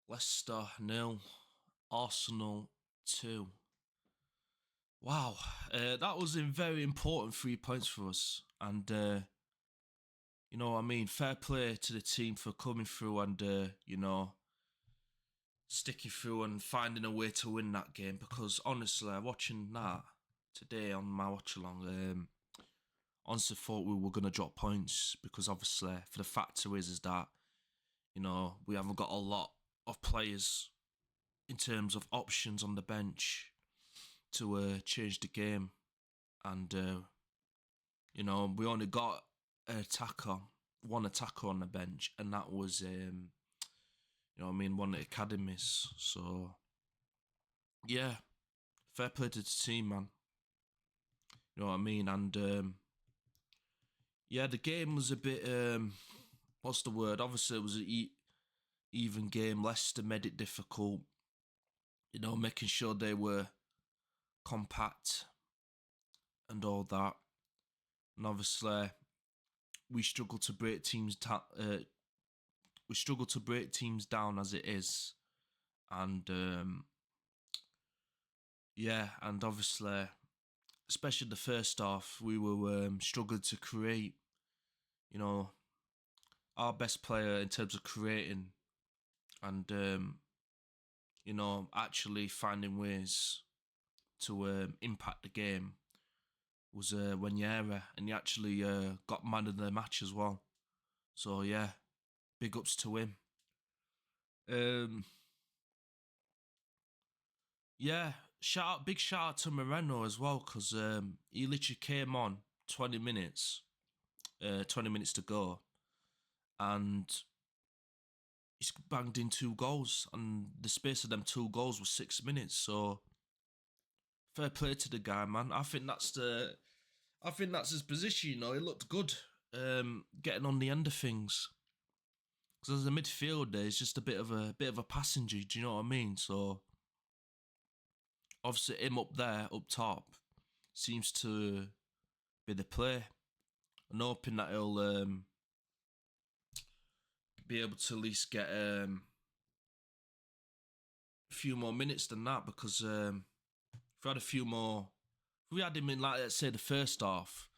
Leicester 0, Arsenal 2. Wow, that was a very important 3 points for us. And, fair play to the team for coming through and, sticking through and finding a way to win that game. Because honestly, watching that today on my watch along, honestly thought we were going to drop points. Because obviously, for the factor is that, we haven't got a lot of players in terms of options on the bench to change the game. And, we only got one attacker on the bench, and that was, one of the academies. So, yeah, fair play to the team, man. You know what I mean? And, the game was a bit, what's the word? Obviously, it was an even game. Leicester made it difficult, making sure they were compact and all that. And obviously, we struggle to break teams down. We struggle to break teams down as it is, and and obviously, especially the first half, we were struggling to create. Our best player in terms of creating and actually finding ways to impact the game was Nwaneri, and he actually got man of the match as well. So yeah, big ups to him. Big shout out to Merino as well, because he literally came on 20 minutes, 20 minutes to go, and he's banged in 2 goals, and the space of them 2 goals was 6 minutes. So fair play to the guy, man. I think that's his position. He looked good, getting on the end of things. Because as a midfielder, he's just a bit of a passenger. Do you know what I mean? So obviously, him up there, up top, seems to be the play. I'm hoping that he'll be able to at least get a few more minutes than that, because if we had a few more, if we had him in, like, let's say, the first half,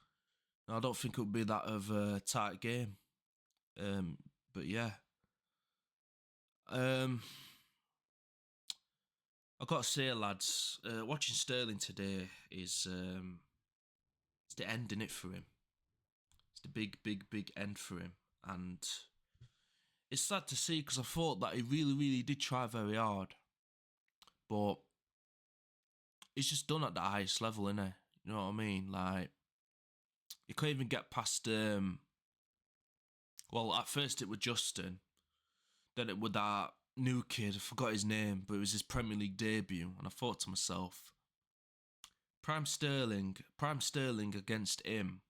I don't think it would be that of a tight game. But yeah. I've got to say, lads, watching Sterling today is it's the end in it for him. It's the big, big, big end for him. And it's sad to see, because I thought that he really, really did try very hard. But it's just done at the highest level, innit? You know what I mean? Like, you can't even get past, well, at first it was Justin. Then it was that new kid, I forgot his name, but it was his Premier League debut. And I thought to myself, Prime Sterling against him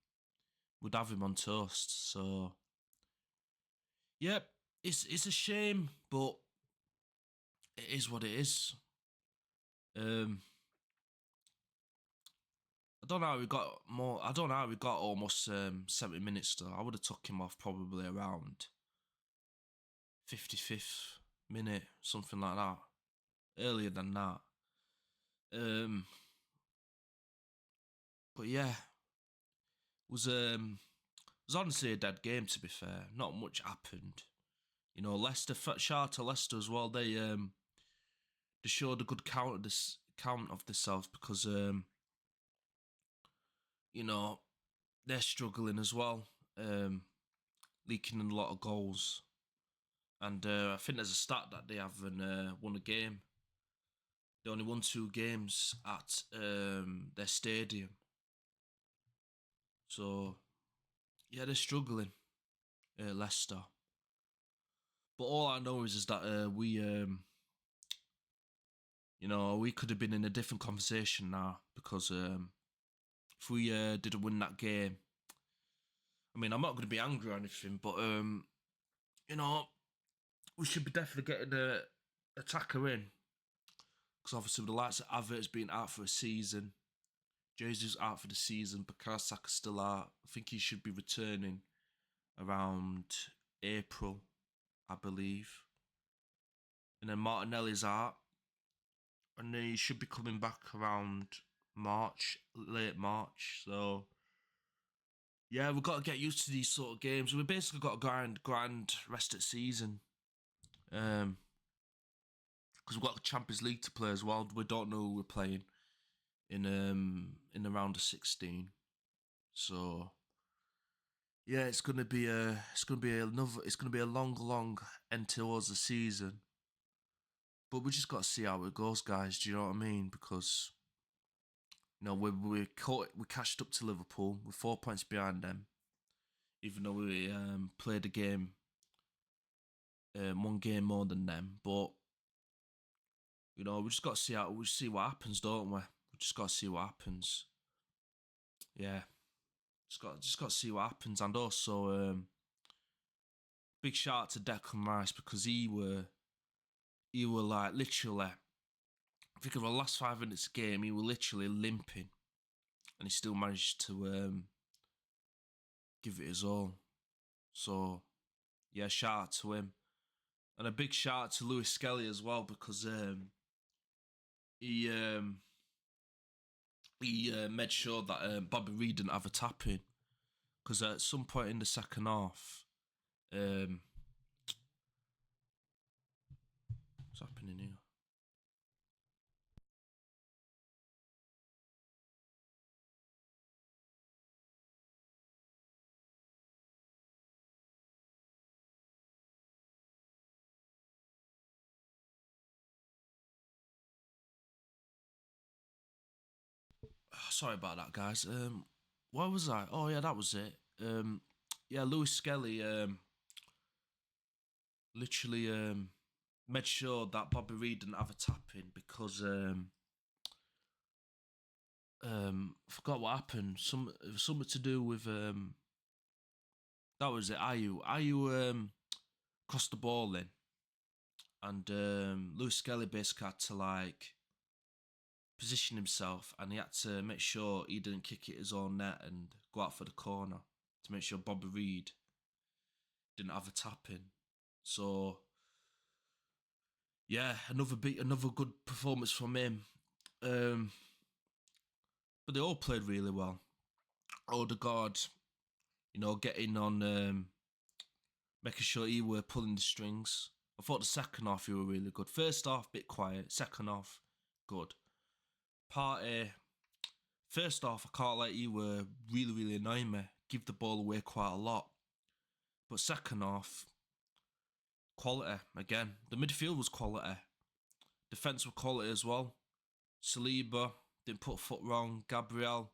would have him on toast. So, yep, it's a shame, but it is what it is. I don't know how we got more. I don't know how we got almost 70 minutes though. I would have took him off probably around 55th minute, something like that. Earlier than that. But yeah, it was honestly a dead game, to be fair. Not much happened. Leicester, shout out to Leicester as well. They showed a good count of themselves, because they're struggling as well, leaking in a lot of goals. And I think there's a stat that they haven't won a game. They only won 2 games at their stadium. So, yeah, they're struggling, Leicester. But all I know is that we could have been in a different conversation now, because if we didn't win that game, I mean, I'm not going to be angry or anything, but we should be definitely getting a attacker in, because obviously with the likes of Havertz being out for a season, Jesus out for the season, Bukayo Saka's still out. I think he should be returning around April, I believe. and then Martinelli's out, and then he should be coming back around March, late March. So yeah, we've got to get used to these sort of games. We basically got a grind rest of season, because we've got the Champions League to play as well. We don't know who we're playing in the round of 16. So yeah, it's gonna be a long end towards the season. But we just got to see how it goes, guys. Do you know what I mean? Because we catched up to Liverpool. We're 4 points behind them, even though we played a game, one game more than them. But we just got to see what happens, don't we? We just got to see what happens. Yeah, just got to see what happens, and also big shout out to Declan Rice, because he were like literally, I think of the last 5 minutes of the game, he were literally limping, and he still managed to give it his all. So yeah, shout out to him, and a big shout out to Lewis Skelly as well, because he made sure that Bobby Reed didn't have a tap in, because at some point in the second half, what's happening here? Sorry about that, guys. Where was I? Oh yeah, that was it. Yeah, Lewis Skelly literally made sure that Bobby Reed didn't have a tap in, because I forgot what happened. Something to do with that was it. Ayu crossed the ball in, and Lewis Skelly basically had to like position himself, and he had to make sure he didn't kick it his own net and go out for the corner to make sure Bobby Reed didn't have a tap in. So yeah, another good performance from him. But they all played really well. Odegaard, getting on, making sure he were pulling the strings. I thought the second half he were really good. First half bit quiet, second half good. Partey, first half I can't let you were really annoying me. Give the ball away quite a lot. But second half, quality again. The midfield was quality. Defence was quality as well. Saliba didn't put a foot wrong. Gabriel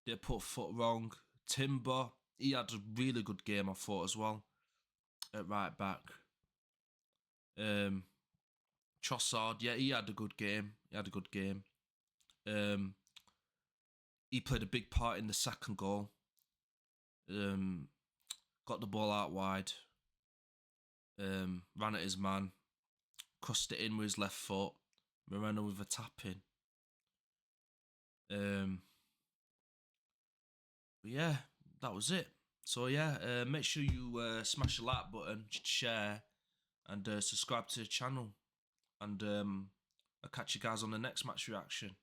didn't put a foot wrong. Timber, he had a really good game, I thought, as well, at right back. Trossard, yeah, he had a good game. He played a big part in the second goal. Got the ball out wide. Ran at his man. Crossed it in with his left foot. Merino with a tap in. But yeah, that was it. So yeah, make sure you smash the like button, share, and subscribe to the channel. And I'll catch you guys on the next match reaction.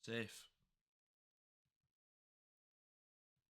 Safe.